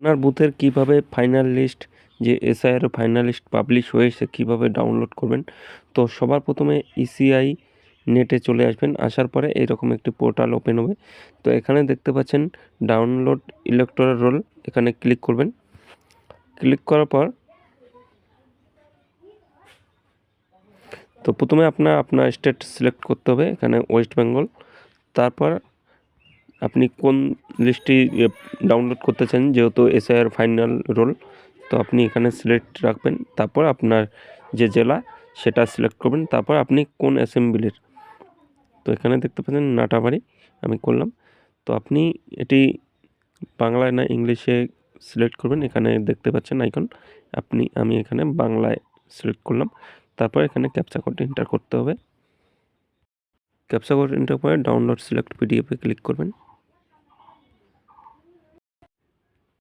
আপনার বুথের কিভাবে ফাইনাল লিস্ট যে এসআইআর ফাইনাল লিস্ট পাবলিশ হয়েছে কিভাবে ডাউনলোড করবেন। তো সবার প্রথমে ইসিআই নেটে চলে আসবেন, আসার পরে এরকম একটি পোর্টাল ওপেন হবে। তো এখানে দেখতে পাচ্ছেন ডাউনলোড ইলেকটোরাল রোল, এখানে ক্লিক করবেন। ক্লিক করার পর তো প্রথমে আপনার স্টেট সিলেক্ট করতে হবে, এখানে ওয়েস্ট বেঙ্গল। তারপর আপনি কোন লিস্টটি ডাউনলোড করতে চান, যেহেতু এসআইআর ফাইনাল রোল, তো আপনি এখানে সিলেক্ট রাখবেন। তারপর আপনার যে জেলা সেটা সিলেক্ট করবেন। তারপর আপনি কোন অ্যাসেম্বলির, তো এখানে দেখতে পাচ্ছেন নাটাবাড়ি আমি করলাম। তো আপনি এটি বাংলায় না ইংলিশে সিলেক্ট করবেন, এখানে দেখতে পাচ্ছেন আইকন। আমি এখানে বাংলায় সিলেক্ট করলাম। তারপর এখানে ক্যাপচা কোড এন্টার করতে হবে। ক্যাপচা কোড এন্টার করে ডাউনলোড সিলেক্ট পিডিএফে ক্লিক করবেন।